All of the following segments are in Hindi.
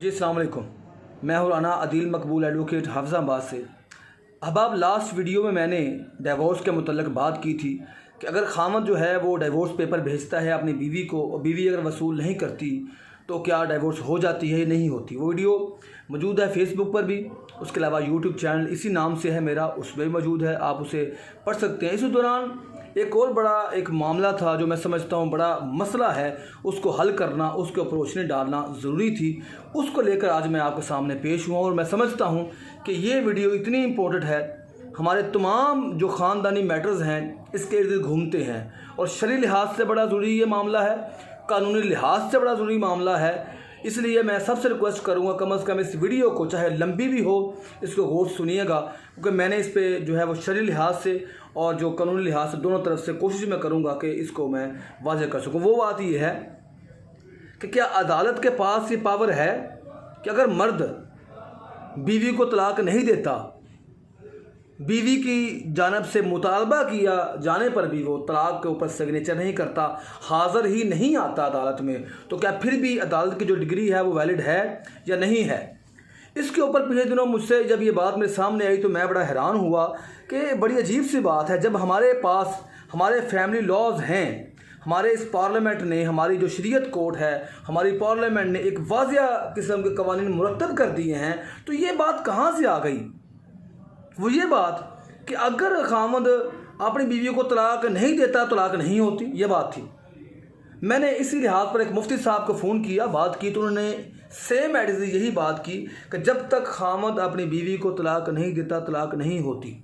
जी अस्सलाम वालेकुम। मैं हूँ राना अदील मकबूल एडवोकेट हाफिज़ाबाद से। अब लास्ट वीडियो में मैंने डिवोर्स के मुतल्लिक़ बात की थी कि अगर खामद जो है वो डिवोर्स पेपर भेजता है अपनी बीवी को, बीवी अगर वसूल नहीं करती तो क्या डिवोर्स हो जाती है या नहीं होती। वो वीडियो मौजूद है फेसबुक पर भी, उसके अलावा यूट्यूब चैनल इसी नाम से है मेरा, उसमें भी मौजूद है, आप उसे पढ़ सकते हैं। इसी दौरान एक और बड़ा एक मामला था जो मैं समझता हूँ बड़ा मसला है, उसको हल करना, उसके ऊपर रोशनी डालना ज़रूरी थी। उसको लेकर आज मैं आपके सामने पेश हुआ और मैं समझता हूँ कि ये वीडियो इतनी इम्पोर्टेंट है, हमारे तमाम जो ख़ानदानी मैटर्स हैं इसके इर्द घूमते हैं और शरई लिहाज से बड़ा ज़रूरी ये मामला है, कानूनी लिहाज से बड़ा ज़रूरी मामला है। इसलिए मैं सबसे रिक्वेस्ट करूँगा कम से कम इस वीडियो को, चाहे लंबी भी हो, इसको गौर सुनिएगा, क्योंकि मैंने इस पे जो है वो शरई लिहाज से और जो कानूनी लिहाज से दोनों तरफ से कोशिश मैं करूँगा कि इसको मैं वाज़ेह कर सकूँ। वो बात ये है कि क्या अदालत के पास ये पावर है कि अगर मर्द बीवी को तलाक नहीं देता, बीवी की जानब से मुतालबा किया जाने पर भी वो तलाक के ऊपर सिग्नेचर नहीं करता, हाज़िर ही नहीं आता अदालत में, तो क्या फिर भी अदालत की जो डिग्री है वो वैलिड है या नहीं है। इसके ऊपर पिछले दिनों मुझसे जब ये बात मेरे सामने आई तो मैं बड़ा हैरान हुआ कि बड़ी अजीब सी बात है, जब हमारे पास हमारे फैमिली लॉज हैं, हमारे इस पार्लियामेंट ने, हमारी जो शरीयत कोर्ट है, हमारी पार्लियामेंट ने एक वाज़िया किस्म के कवानीन मुरतब कर दिए हैं, तो ये बात कहाँ से आ गई। वो ये बात कि अगर खामद अपनी बीवी को तलाक नहीं देता तलाक नहीं होती, ये बात थी। मैंने इसी लिहाज पर एक मुफ्ती साहब को फ़ोन किया, बात की, तो उन्होंने सेम एडिज यही बात की कि जब तक खामद अपनी बीवी को तलाक नहीं देता तलाक नहीं होती।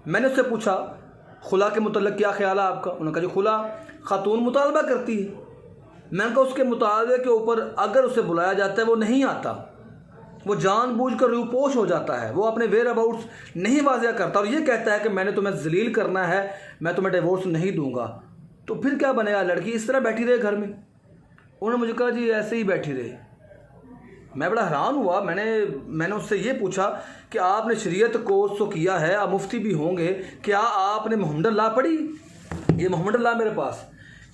मैंने उससे पूछा खुला के मुतल्लिक़ क्या ख्याल है आपका। उन्होंने कहा जो खुला खातून मुतालबा करती है। मैंने कहा उसके मुतालबे के ऊपर अगर उसे बुलाया जाता है वो नहीं आता, वो जानबूझकर रूपोश हो जाता है, वो अपने वेयर अबाउट्स नहीं वाज़ेह करता और ये कहता है कि मैंने तुम्हें जलील करना है, मैं तुम्हें डिवोर्स नहीं दूंगा, तो फिर क्या बनेगा। लड़की इस तरह बैठी रहे घर में। उन्होंने मुझे कहा जी ऐसे ही बैठी रहे। मैं बड़ा हैरान हुआ। मैंने उससे ये पूछा कि आपने शरीयत कोर्स तो किया है, आप मुफ्ती भी होंगे, क्या आपने मोहम्मद अल्लाह पढ़ी। ये मोहम्मद अल्लाह मेरे पास,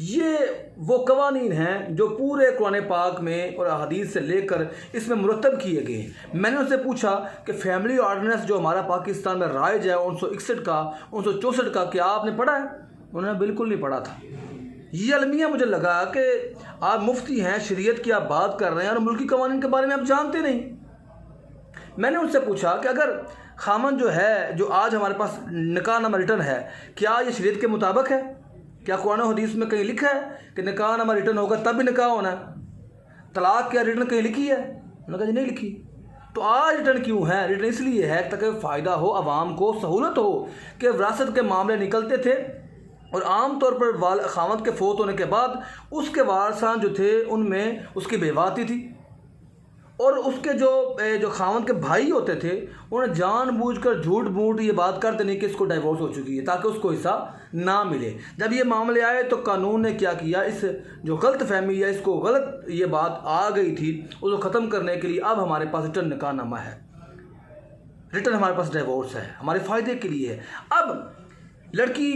ये वो कवानीन हैं जो पूरे कुरान पाक में और हदीस से लेकर इसमें मुरतब किए गए हैं। मैंने उससे पूछा कि फैमिली ऑर्डिनेंस जो हमारा पाकिस्तान में राइज है 1961 का, 1964 का, क्या आपने पढ़ा है। उन्होंने बिल्कुल नहीं पढ़ा था। ये अलमिया मुझे लगा कि आप मुफ्ती हैं, शरीयत की आप बात कर रहे हैं और मुल्की कवानीन के बारे में आप जानते नहीं। मैंने उनसे पूछा कि अगर खामन जो है, जो आज हमारे पास निकाहनामा रिटर्न है, क्या ये शरीयत के मुताबिक है। क्या कुरान और हदीस में कहीं लिखा है कि निकाहनामा रिटर्न होगा तब भी निकाह होना है। तलाक क्या रिटर्न कहीं लिखी है। उन्होंने कहा जी नहीं लिखी। तो आज रिटर्न क्यों है। रिटर्न इसलिए है ताकि फ़ायदा हो, आवाम को सहूलत हो कि विरासत के मामले निकलते थे और आम तौर पर खामद के फोत होने के बाद उसके वारसान जो थे उनमें उसकी बेवा आती थी और उसके जो खामद के भाई होते थे उन्हें जानबूझकर झूठ मूठ ये बात कर देने कि इसको डिवोर्स हो चुकी है ताकि उसको हिस्सा ना मिले। जब ये मामले आए तो कानून ने क्या किया, इस जो गलत फहमी है, इसको गलत ये बात आ गई थी, उसको ख़त्म करने के लिए अब हमारे पास रिटर्न निकाहनामा है, रिटर्न हमारे पास डिवोर्स है, हमारे फ़ायदे के लिए है। अब लड़की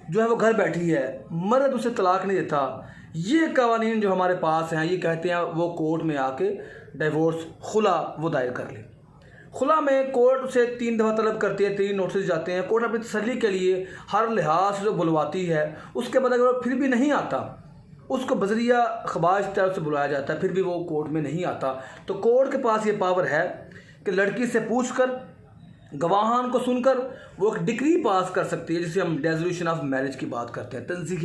जो है वो घर बैठी है, मर्द उसे तलाक नहीं देता, ये कवानीन जो हमारे पास हैं ये कहते हैं वो कोर्ट में आके डिवोर्स खुला वो दायर कर ले। खुला में कोर्ट उसे 3 दफ़ा तलब करती है, 3 नोटिस जाते हैं। कोर्ट अपनी तसल्ली के लिए हर लिहाज से जो बुलवाती है, उसके बाद अगर फिर भी नहीं आता, उसको बजरिया खबाज तरफ से बुलाया जाता है, फिर भी वो कोर्ट में नहीं आता, तो कोर्ट के पास ये पावर है कि लड़की से पूछ कर, गवाहान को सुनकर वो एक डिक्री पास कर सकती है, जिसे हम डिसोल्यूशन ऑफ मैरिज की बात करते हैं, तनसीख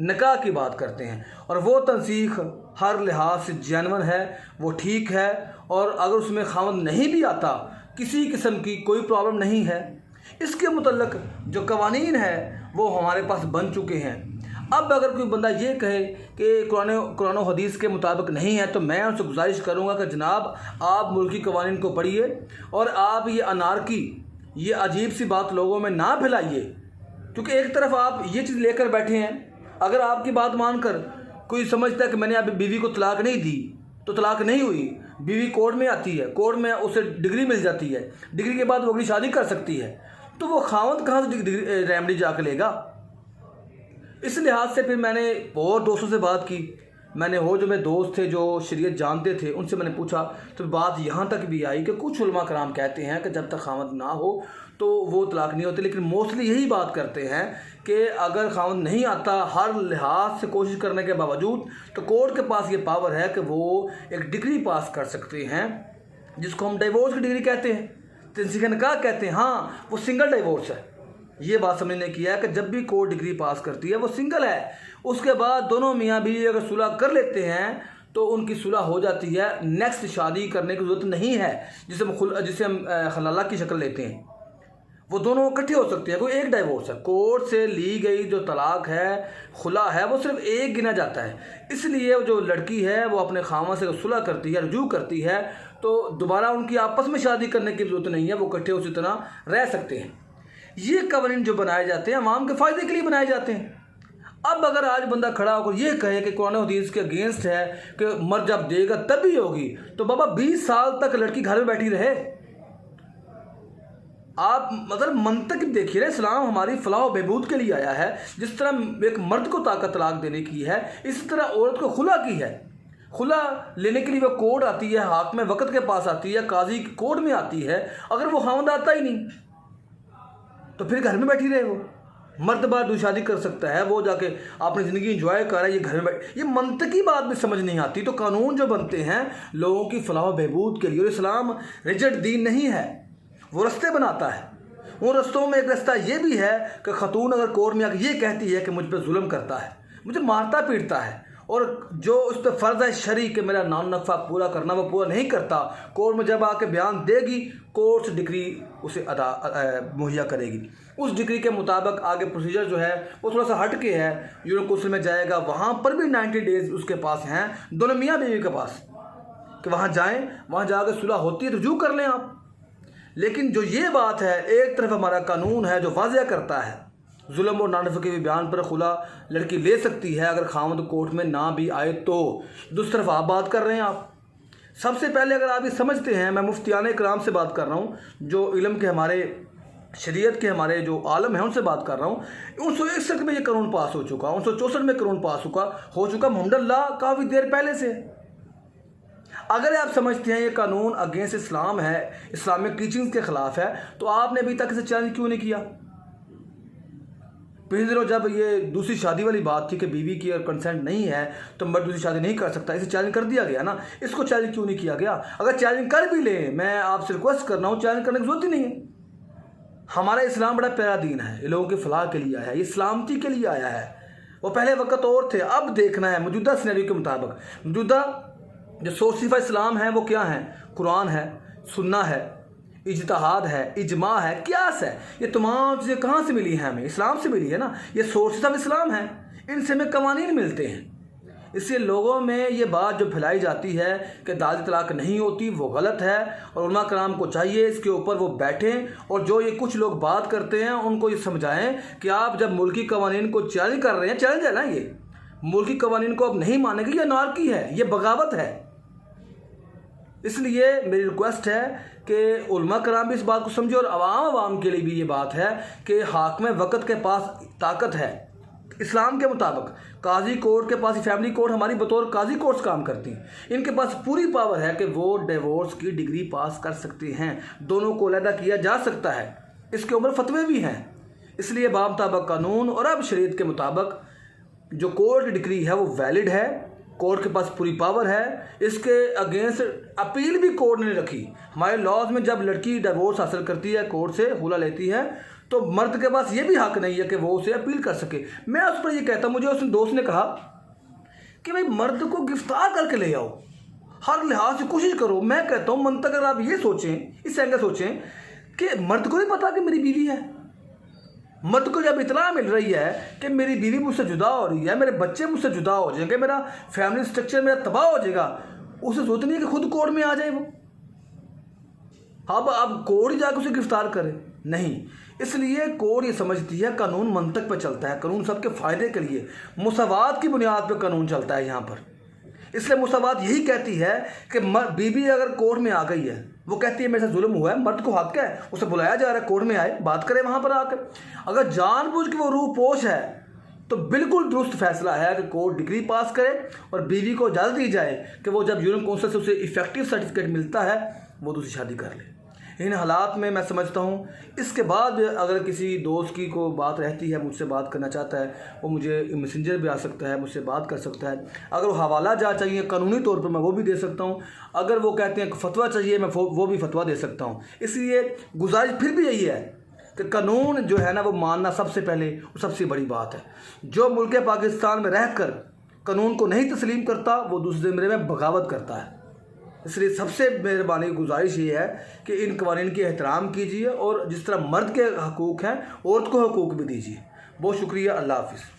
निकाह की बात करते हैं। और वो तनसीख हर लिहाज से जेन्युइन है, वो ठीक है, और अगर उसमें खामद नहीं भी आता, किसी किस्म की कोई प्रॉब्लम नहीं है। इसके मुतल्लिक़ जो कवानीन है वो हमारे पास बन चुके हैं। अब अगर कोई बंदा ये कहे कि कुरान और हदीस के मुताबिक नहीं है, तो मैं उनसे गुजारिश करूँगा कि जनाब आप मुल्की कवानीन को पढ़िए और आप ये अनारकी, ये अजीब सी बात लोगों में ना फैलाइए, क्योंकि एक तरफ आप ये चीज़ लेकर बैठे हैं, अगर आपकी बात मानकर कोई समझता है कि मैंने अभी बीवी को तलाक नहीं दी तो तलाक नहीं हुई, बीवी कोर्ट में आती है, कोर्ट में उसे डिग्री मिल जाती है, डिग्री के बाद वो अगली शादी कर सकती है, तो वो खामद कहाँ से रेमडी जाकर लेगा। इस लिहाज से फिर मैंने और दोस्तों से बात की मैंने वो जो मेरे दोस्त थे जो शरीयत जानते थे उनसे मैंने पूछा, तो बात यहाँ तक भी आई कि कुछ उलमा कराम कहते हैं कि जब तक खामद ना हो तो वो तलाक नहीं होती, लेकिन मोस्टली यही बात करते हैं कि अगर खामद नहीं आता हर लिहाज से कोशिश करने के बावजूद, तो कोर्ट के पास ये पावर है कि वो एक डिग्री पास कर सकते हैं जिसको हम डिवोर्स की डिग्री कहते हैं, तंसीख निकाह कहते हैं। हाँ, वो सिंगल डिवोर्स है। ये बात समझने की है कि जब भी कोर्ट डिग्री पास करती है वो सिंगल है। उसके बाद दोनों मियाँ बीवी अगर सुलह कर लेते हैं तो उनकी सुलह हो जाती है, नेक्स्ट शादी करने की ज़रूरत नहीं है, जिसे हम खलाला की शक्ल लेते हैं। वो दोनों इकट्ठे हो सकते हैं। कोई एक डाइवोर्स है, कोर्ट से ली गई जो तलाक है, खुला है, वो सिर्फ एक गिना जाता है। इसलिए जो लड़की है वो अपने खामद से सुलह करती है, रुजू करती है, तो दोबारा उनकी आपस में शादी करने की ज़रूरत नहीं है, वो इकट्ठे उसी तरह रह सकते हैं। ये कवानीन जो बनाए जाते हैं अवाम के फ़ायदे के लिए बनाए जाते हैं। अब अगर आज बंदा खड़ा होकर ये कहे कि कुरान हदीस के अगेंस्ट है कि मर्द जब देगा तभी होगी, तो बाबा 20 साल तक लड़की घर में बैठी रहे। आप मतलब मंतक देखिए ना, इस्लाम हमारी फलाह व बहबूद के लिए आया है। जिस तरह एक मर्द को ताकत तलाक देने की है, इसी तरह औरत को खुला की है। खुला लेने के लिए वो कोर्ट आती है, हाकिम वक़्त के पास आती है, काजी कोर्ट में आती है। अगर वो खामद आता ही नहीं तो फिर घर में बैठी रहे। वो मर्द बार दूसरी शादी कर सकता है, वो जाके अपनी ज़िंदगी इंजॉय कर रहा है, ये घर में बैठ, ये मंतकी बात भी समझ नहीं आती। तो कानून जो बनते हैं लोगों की फलाह व बहबूद के लिए, और इस्लाम रिजिड दीन नहीं है, वो रास्ते बनाता है। उन रस्तों में एक रास्ता ये भी है कि खतून अगर कोर्ट में आकर ये कहती है कि मुझ पर जुल्म करता है, मुझे मारता पीटता है, और जो उस पर फ़र्ज़ है शरी कि मेरा नान नफ़ा पूरा करना, वो पूरा नहीं करता, कोर्ट में जब आके बयान देगी, कोर्ट से डिग्री उसे मुहैया करेगी। उस डिग्री के मुताबिक आगे प्रोसीजर जो है वो थोड़ा सा हट के है, यूरोप कौंसिल में जाएगा, वहाँ पर भी 90 डेज़ उसके पास हैं, दोनों मियाँ बीवी के पास, कि वहाँ जाएँ, वहाँ जाकर सुलह होती है तो रुजू कर लें आप। लेकिन जो ये बात है, एक तरफ हमारा कानून है जो वाज़ह करता है जुल्म और नानफ़ी के बयान पर खुला लड़की ले सकती है अगर खामद कोर्ट में ना भी आए तो। दूसरी तरफ आप बात कर रहे हैं। आप सबसे पहले अगर आप ये समझते हैं, मैं मुफ्तियान इकराम से बात कर रहा हूँ, जो इल्म के हमारे शरीयत के हमारे जो आलम हैं उनसे बात कर रहा हूँ। 1961 में ये कानून पास हो चुका, 1964 में कानून पास हो चुका, मोहम्मदुल्लाह काफ़ी देर पहले से। अगर आप समझते हैं ये कानून अगेंस्ट इस्लाम है, इस्लामिक टीचिंग्स के ख़िलाफ़ है, तो आपने अभी तक इसे चैलेंज क्यों नहीं किया? पिछले दिनों जब ये दूसरी शादी वाली बात थी कि बीवी की और कंसेंट नहीं है तो मर्द दूसरी शादी नहीं कर सकता, इसे चैलेंज कर दिया गया ना, इसको चैलेंज क्यों नहीं किया गया? अगर चैलेंज कर भी ले, मैं आपसे रिक्वेस्ट कर रहा हूँ, चैलेंज करने की जरूरत ही नहीं है। हमारा इस्लाम बड़ा प्यारा दीन है, ये लोगों के फलाह के लिए आया है, ये सलामती के लिए आया है। वो पहले वक्त और थे, अब देखना है मौजूदा सिनेरियो के मुताबिक। मौजूदा जो सोर्सेस ऑफ इस्लाम है वो क्या है? कुरान है, सुन्ना है, इज्तिहाद है, इजमा है, क्यास है। ये तमाम चीज़ें कहाँ से मिली हैं? हमें इस्लाम से मिली है ना। ये सोर्सेस ऑफ इस्लाम है, इनसे हमें कवानीन मिलते हैं। इसलिए लोगों में ये बात जो फैलाई जाती है कि दादी तलाक नहीं होती, वो गलत है, और उलमा कराम को चाहिए इसके ऊपर वो बैठें, और जो ये कुछ लोग बात करते हैं उनको ये समझाएं कि आप जब मुल्की कवानीन को चैलेंज कर रहे हैं, चैलेंज है ना, ये मुल्की कवानीन को अब नहीं मानेंगे, ये अनारकी है, ये बगावत है। इसलिए मेरी रिक्वेस्ट है कि उलमा कराम भी इस बात को समझे, और आवाम के लिए भी ये बात है कि हाकिम वक़्त के पास ताकत है इस्लाम के मुताबिक। काजी कोर्ट के पास, फैमिली कोर्ट हमारी बतौर काजी कोर्ट्स काम करती हैं, इनके पास पूरी पावर है कि वो डिवोर्स की डिग्री पास कर सकते हैं, दोनों को अलहदा किया जा सकता है, इसके ऊपर फतवे भी हैं। इसलिए बामुताबिक कानून और अब शरीयत के मुताबिक जो कोर्ट डिग्री है वो वैलिड है, कोर्ट के पास पूरी पावर है। इसके अगेंस्ट अपील भी कोर्ट ने रखी। हमारे लॉज में जब लड़की डिवोर्स हासिल करती है, कोर्ट से खुला लेती है, तो मर्द के पास ये भी हक नहीं है कि वो उसे अपील कर सके। मैं उस पर ये कहता, मुझे उस दोस्त ने कहा कि भाई मर्द को गिरफ्तार करके ले आओ, हर लिहाज से कोशिश करो। मैं कहता हूँ मन तक अगर आप ये सोचें, इस एंगल सोचें कि मर्द को नहीं पता कि मेरी बीवी है। मर्द को जब इतला मिल रही है कि मेरी बीवी मुझसे जुदा हो रही है, मेरे बच्चे मुझसे जुदा हो जाएंगे, मेरा फैमिली स्ट्रक्चर मेरा तबाह हो जाएगा, उसे सोच नहीं है कि खुद कोर्ट में आ जाए वो। अब कोर्ट जाकर उसे गिरफ्तार करे, नहीं। इसलिए कोर्ट ये समझती है कानून मंतक पर चलता है, कानून सबके फ़ायदे के लिए, मुसावात की बुनियाद पर कानून चलता है यहाँ पर। इसलिए मुसावात यही कहती है कि बीवी अगर कोर्ट में आ गई है, वो कहती है मेरे साथ जुल्म हुआ है, मर्द को हक है, उसे बुलाया जा रहा है कोर्ट में आए, बात करें वहाँ पर आकर। अगर जानबूझ के वो रूह पोश है तो बिल्कुल दुरुस्त फैसला है कि कोर्ट डिग्री पास करे और बीवी को इजाज़त दी जाए कि वो जब यूनियन काउंसिल से उसे इफेक्टिव सर्टिफिकेट मिलता है वो दूसरी शादी कर ले। इन हालात में मैं समझता हूँ इसके बाद अगर किसी दोस्त की को बात रहती है, मुझसे बात करना चाहता है, वो मुझे मैसेंजर भी आ सकता है, मुझसे बात कर सकता है। अगर वो हवाला जा चाहिए कानूनी तौर पर मैं वो भी दे सकता हूँ। अगर वो कहते हैं फतवा चाहिए मैं वो भी फतवा दे सकता हूँ। इसलिए गुजारिश फिर भी यही है कि कानून जो है ना वो मानना सबसे पहले सबसे बड़ी बात है। जो मुल्क पाकिस्तान में रहकर कानून को नहीं तस्लीम करता वो दूसरे ज़मरे में बगावत करता है। इसलिए सबसे मेहरबानी गुजारिश ये है कि इन कवानीन की एहतराम कीजिए और जिस तरह मर्द के हकूक़ हैं औरत को हकूक़ भी दीजिए। बहुत शुक्रिया। अल्लाह हाफ़िज़।